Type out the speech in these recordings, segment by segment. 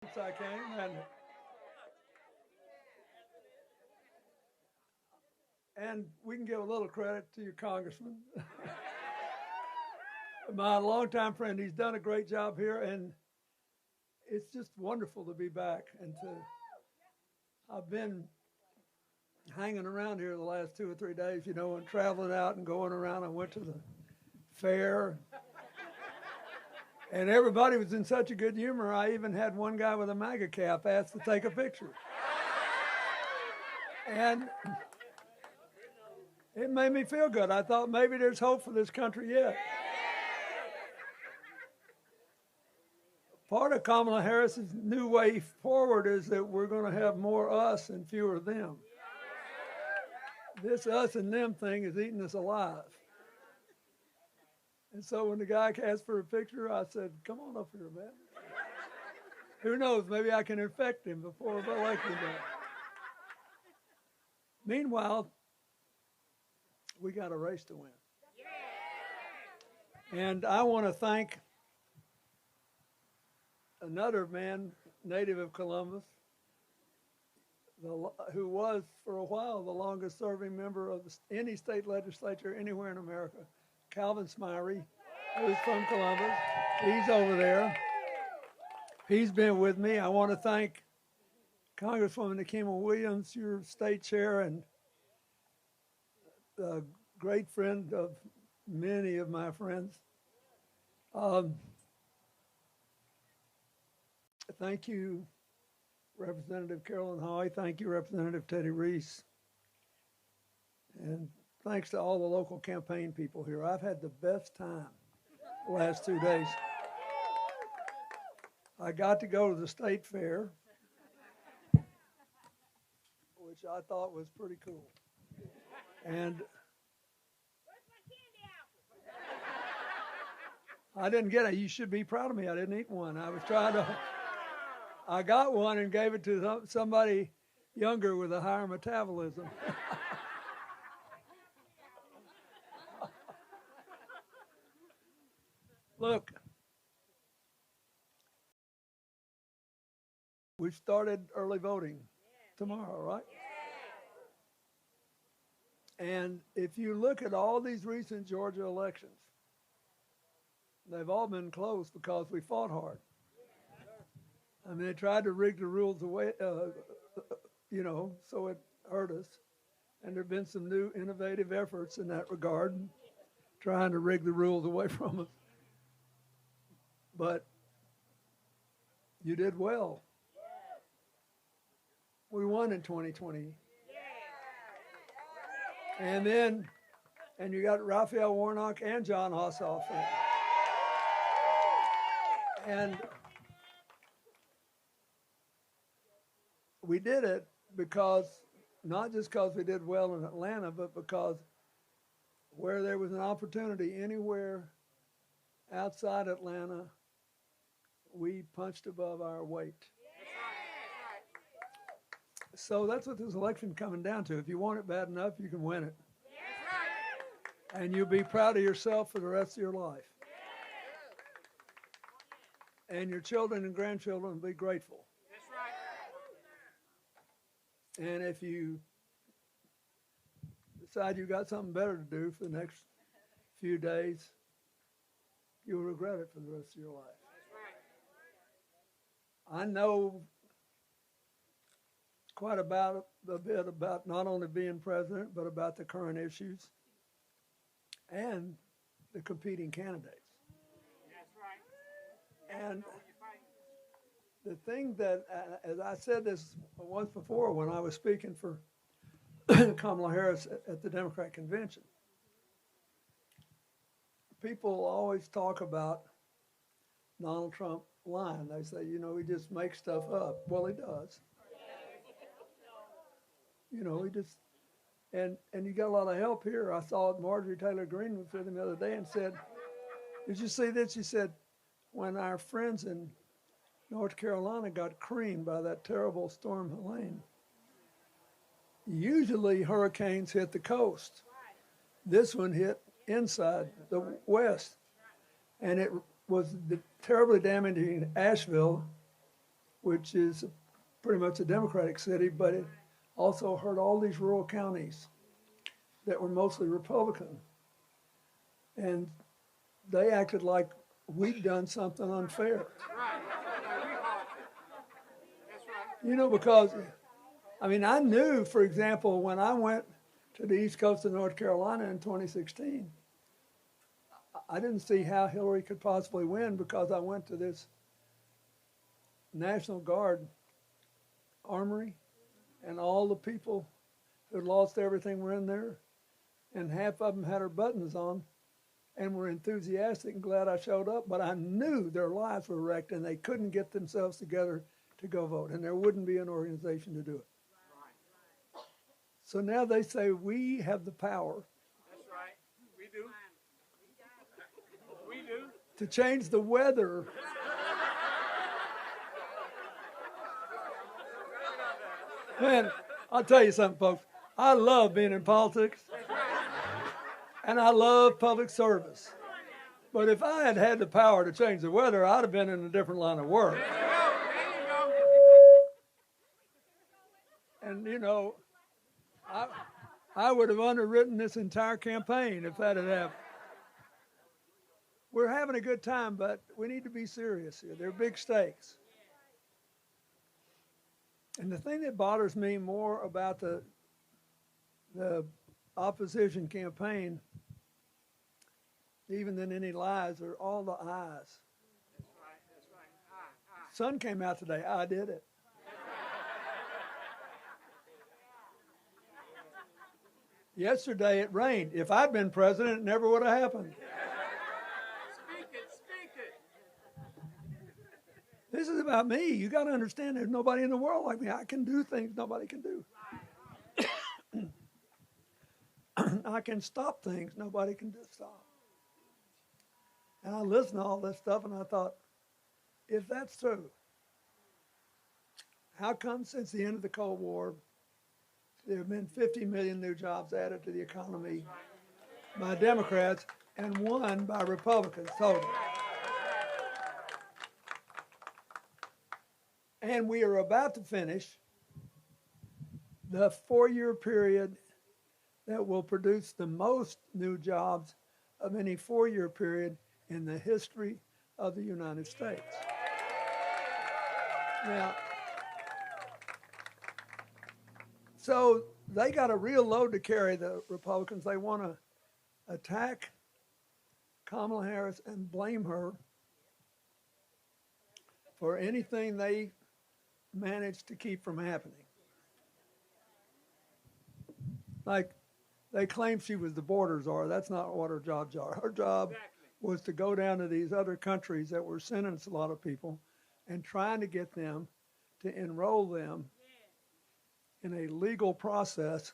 Since I came, and we can give a little credit to your congressman, my longtime friend. He's done a great job here, and it's just wonderful to be back. And to I've been hanging around here the last 2 or 3 days, and traveling out and going around. I went to the fair, and everybody was in such a good humor. I even had one guy with a MAGA cap ask to take a picture. And it made me feel good. I thought maybe there's hope for this country yet. Part of Kamala Harris's new way forward is that we're going to have more us and fewer them. This us and them thing is eating us alive. And so when the guy asked for a picture, I said, come on up here, man. Who knows, maybe I can infect him before election day. Meanwhile, we got a race to win. And I want to thank another man, native of Columbus, who was for a while the longest serving member of any state legislature anywhere in America, Calvin Smyre, who's from Columbus. He's over there. He's been with me. I want to thank Congresswoman Nikema Williams, your state chair, and a great friend of many of my friends. Thank you, Representative Carolyn Hoy. Thank you, Representative Teddy Reese. And thanks to all the local campaign people here. I've had the best time the last 2 days. I got to go to the state fair, which I thought was pretty cool. And I didn't get it. You should be proud of me. I didn't eat one. I got one and gave it to somebody younger with a higher metabolism. Look, we've started early voting tomorrow, right? And if you look at all these recent Georgia elections, they've all been close because we fought hard. I mean, they tried to rig the rules away, so it hurt us. And there have been some new innovative efforts in that regard, trying to rig the rules away from us. But you did well. We won in 2020. And you got Raphael Warnock and John Ossoff. And we did it not just because we did well in Atlanta, but because where there was an opportunity anywhere outside Atlanta, we punched above our weight. So that's what this election coming down to. If you want it bad enough, you can win it. And you'll be proud of yourself for the rest of your life. And your children and grandchildren will be grateful. And if you decide you got something better to do for the next few days, you'll regret it for the rest of your life. I know quite a bit about not only being president, but about the current issues and the competing candidates. And the thing that, as I said this once before when I was speaking for Kamala Harris at the Democrat convention, people always talk about Donald Trump lying. They say, he just makes stuff up. Well, he does. He just, and you got a lot of help here. I saw Marjorie Taylor Greene was with him the other day and said, did you see this? She said, when our friends in North Carolina got creamed by that terrible storm Helene, usually hurricanes hit the coast. This one hit inside the west. And it was terribly damaging Asheville which is pretty much a Democratic city, but it also hurt all these rural counties that were mostly Republican. And they acted like we'd done something unfair. You know, because, I mean, I knew, for example, when I went to the East Coast of North Carolina in 2016, I didn't see how Hillary could possibly win because I went to this National Guard armory and all the people who'd lost everything were in there, and half of them had their buttons on and were enthusiastic and glad I showed up, but I knew their lives were wrecked and they couldn't get themselves together to go vote, and there wouldn't be an organization to do it. So now they say we have the power. That's right. We do. We do. To change the weather. Man, I'll tell you something, folks. I love being in politics, and I love public service. But if I had had the power to change the weather, I'd have been in a different line of work. There you go. And, you know, I would have underwritten this entire campaign if that had happened. We're having a good time, but we need to be serious here. They're big stakes. And the thing that bothers me more about the opposition campaign, even than any lies, are all the ayes. That's right. That's right. Sun came out today. I did it. Yesterday it rained. If I'd been president, it never would have happened. Speak it. Speak it. This is about me. You got to understand there's nobody in the world like me. I can do things nobody can do. I can stop things nobody can stop. And I listened to all this stuff and I thought, if that's true, how come since the end of the Cold War, there have been 50 million new jobs added to the economy by Democrats and 1 by Republicans total? And we are about to finish the 4-year period that will produce the most new jobs of any 4-year period in the history of the United States. Now, so they got a real load to carry, the Republicans. They want to attack Kamala Harris and blame her for anything they managed to keep from happening. Like, they claim she was the border czar. That's not what her jobs are. Her job was to go down to these other countries that were sending us a lot of people and trying to get them to enroll them in a legal process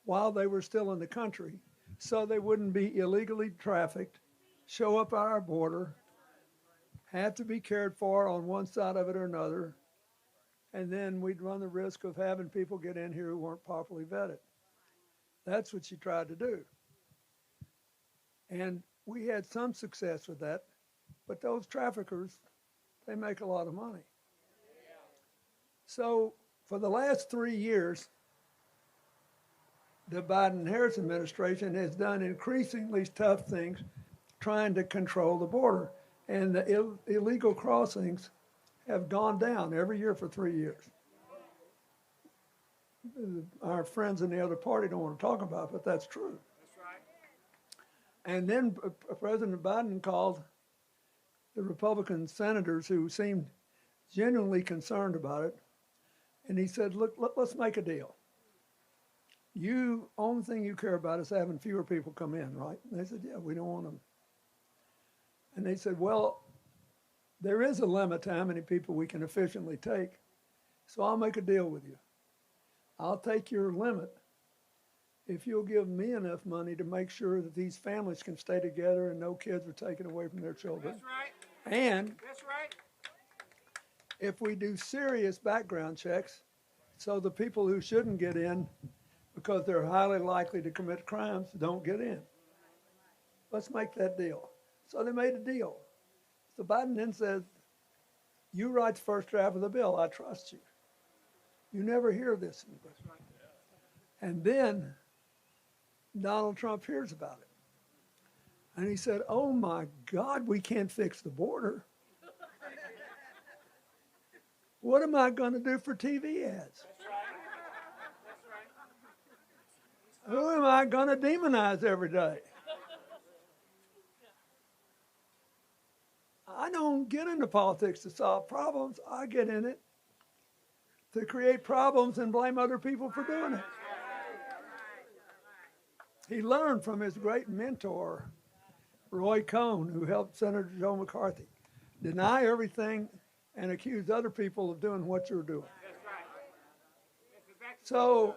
while they were still in the country so they wouldn't be illegally trafficked, show up at our border, have to be cared for on one side of it or another, and then we'd run the risk of having people get in here who weren't properly vetted. That's what she tried to do. And we had some success with that, but those traffickers, they make a lot of money. So for the last 3 years, the Biden-Harris administration has done increasingly tough things trying to control the border. And the illegal crossings have gone down every year for 3 years. Our friends in the other party don't want to talk about it, but that's true. That's right. And then President Biden called the Republican senators who seemed genuinely concerned about it, and he said, look, let's make a deal. Only thing you care about is having fewer people come in, right? And they said, yeah, we don't want them. And they said, well, there is a limit to how many people we can efficiently take, so I'll make a deal with you. I'll take your limit if you'll give me enough money to make sure that these families can stay together and no kids are taken away from their children. That's right. And That's right. if we do serious background checks, so the people who shouldn't get in because they're highly likely to commit crimes don't get in. Let's make that deal. So they made a deal. So Biden then says, You write the first draft of the bill. I trust you. You never hear this. That's right. And then Donald Trump hears about it. And he said, oh my God, we can't fix the border. What am I going to do for TV ads? That's right. Who am I going to demonize every day? I don't get into politics to solve problems. I get in it to create problems and blame other people for doing it. He learned from his great mentor, Roy Cohn, who helped Senator Joe McCarthy. Deny everything and accuse other people of doing what you're doing. That's right. That's exactly So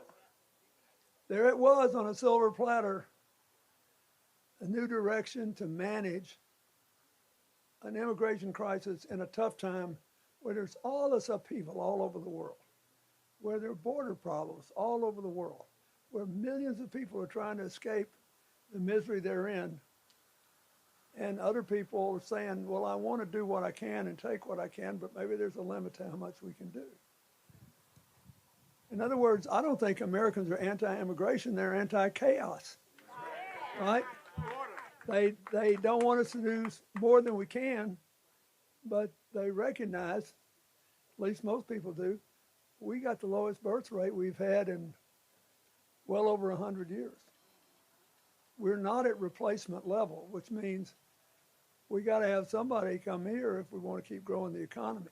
there it was on a silver platter, a new direction to manage an immigration crisis in a tough time where there's all this upheaval all over the world, where there are border problems all over the world, where millions of people are trying to escape the misery they're in. And other people are saying, well, I want to do what I can and take what I can, but maybe there's a limit to how much we can do. In other words, I don't think Americans are anti-immigration, they're anti-chaos, right? They don't want us to do more than we can, but they recognize, at least most people do, we got the lowest birth rate we've had in well over 100 years. We're not at replacement level, which means we got to have somebody come here if we want to keep growing the economy.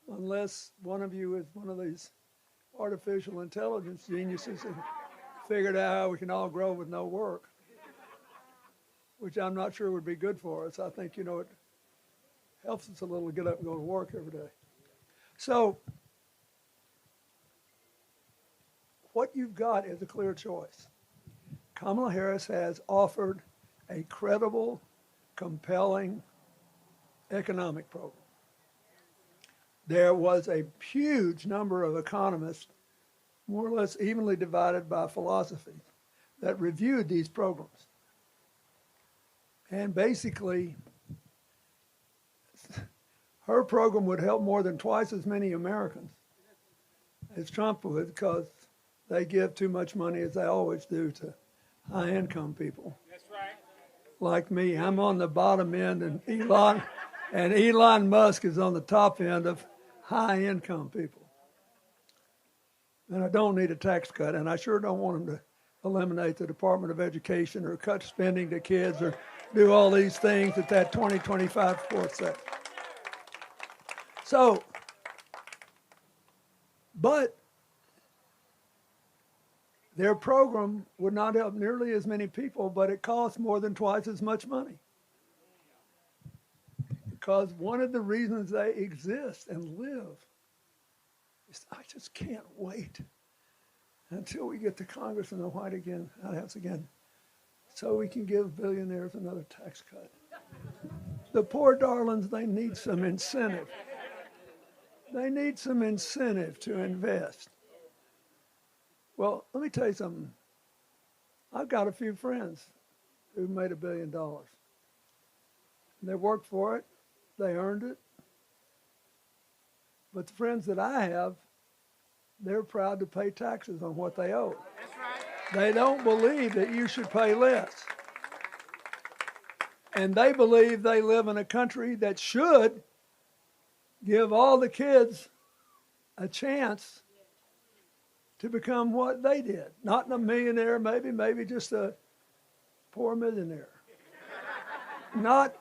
Unless one of you is one of these artificial intelligence geniuses and figured out how we can all grow with no work, which I'm not sure would be good for us. I think, it helps us a little to get up and go to work every day. So what you've got is a clear choice. Kamala Harris has offered a credible, compelling economic program. There was a huge number of economists, more or less evenly divided by philosophy, that reviewed these programs. And basically, her program would help more than twice as many Americans as Trump would, because they give too much money, as they always do, to high-income people. That's right. Like me, I'm on the bottom end, and Elon Musk is on the top end of high-income people. And I don't need a tax cut, and I sure don't want them to eliminate the Department of Education or cut spending to kids or do all these things that 2025 report said. So, but their program would not help nearly as many people, but it costs more than twice as much money. Because one of the reasons they exist and live is I just can't wait until we get to Congress and the White House again, so we can give billionaires another tax cut. The poor darlings, they need some incentive. They need some incentive to invest. Well, let me tell you something. I've got a few friends who made $1 billion. They worked for it. They earned it. But the friends that I have, they're proud to pay taxes on what they owe. That's right. They don't believe that you should pay less. And they believe they live in a country that should give all the kids a chance to become what they did. Not a millionaire, maybe just a poor millionaire. Not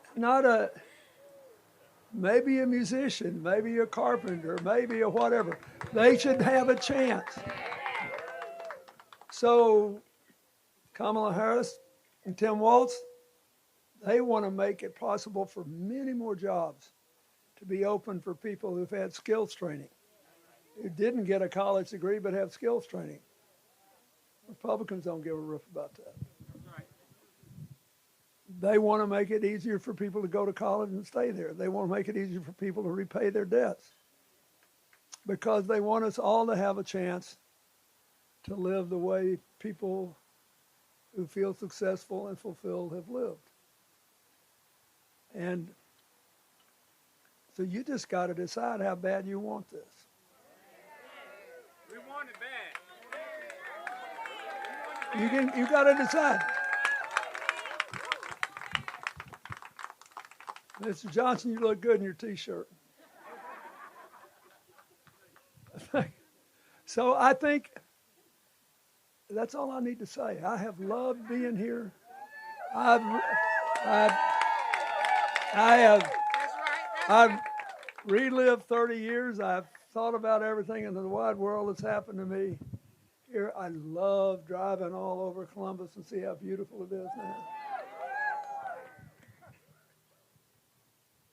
maybe a musician, maybe a carpenter, maybe a whatever. They should have a chance. So Kamala Harris and Tim Walz, they want to make it possible for many more jobs to be open for people who've had skills training, who didn't get a college degree but have skills training. Republicans don't give a rip about that. They want to make it easier for people to go to college and stay there. They want to make it easier for people to repay their debts, because they want us all to have a chance to live the way people who feel successful and fulfilled have lived. And So you just got to decide how bad you want this. We want it bad. You got to decide. Mr. Johnson, you look good in your T-shirt. So I think that's all I need to say. I have loved being here. I've relived 30 years. I've thought about everything in the wide world that's happened to me. Here, I love driving all over Columbus and see how beautiful it is now.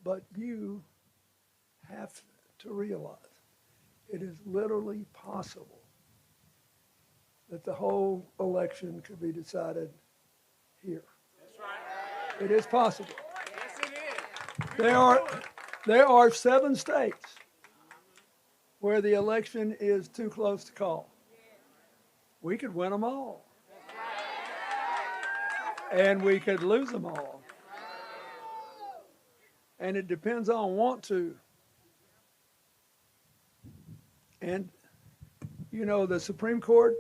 But you have to realize it is literally possible that the whole election could be decided here. That's right. It is possible. Yes, it is. There are 7 states where the election is too close to call. We could win them all. And we could lose them all. And it depends on want to. And, you know, the Supreme Court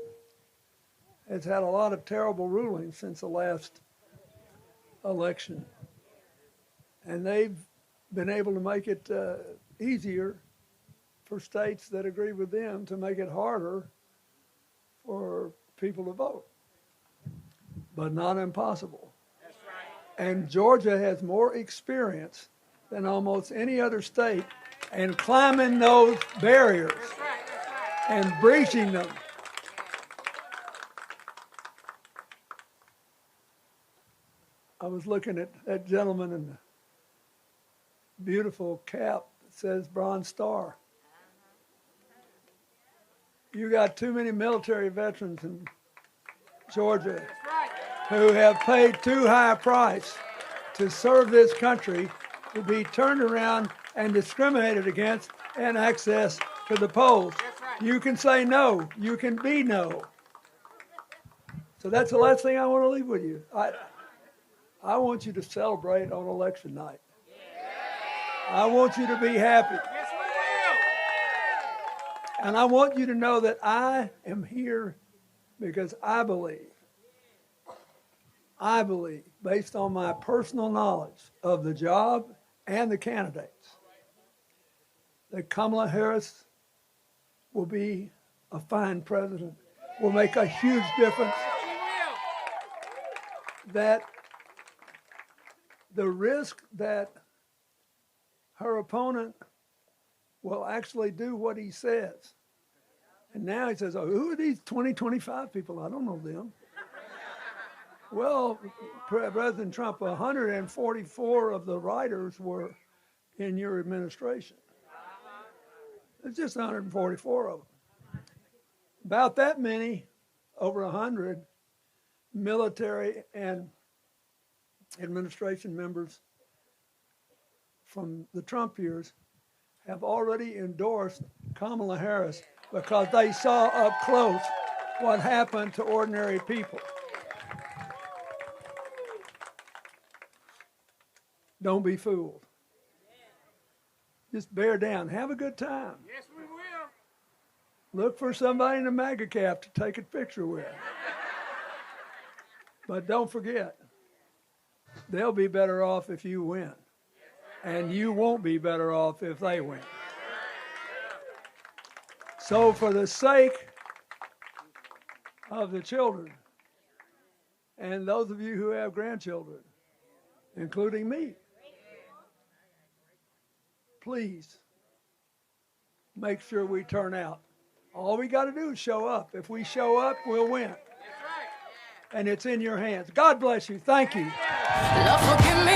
has had a lot of terrible rulings since the last election. And they've been able to make it easier for states that agree with them to make it harder for people to vote. But not impossible. That's right. And Georgia has more experience than almost any other state in climbing those barriers and breaching them. I was looking at that gentleman in the beautiful cap that says Bronze Star. You got too many military veterans in Georgia who have paid too high a price to serve this country to be turned around and discriminated against and access to the polls. You can say no. You can be no. So that's the last thing I want to leave with you. I want you to celebrate on election night. I want you to be happy. Yes, we will. And I want you to know that I am here because I believe, based on my personal knowledge of the job and the candidates, that Kamala Harris will be a fine president, will make a huge difference, that the risk that her opponent will actually do what he says. And now he says, oh, who are these 25 people? I don't know them. Well, President Trump, 144 of the writers were in your administration. It's just 144 of them. About that many, over 100, military and administration members from the Trump years have already endorsed Kamala Harris because they saw up close what happened to ordinary people. Don't be fooled. Just bear down. Have a good time. Yes, we will. Look for somebody in a MAGA cap to take a picture with. But don't forget, they'll be better off if you win. And you won't be better off if they win. So for the sake of the children, and those of you who have grandchildren, including me, please make sure we turn out. All we got to do is show up. If we show up, we'll win. That's right. And it's in your hands. God bless you. Thank you. Lord, forgive me.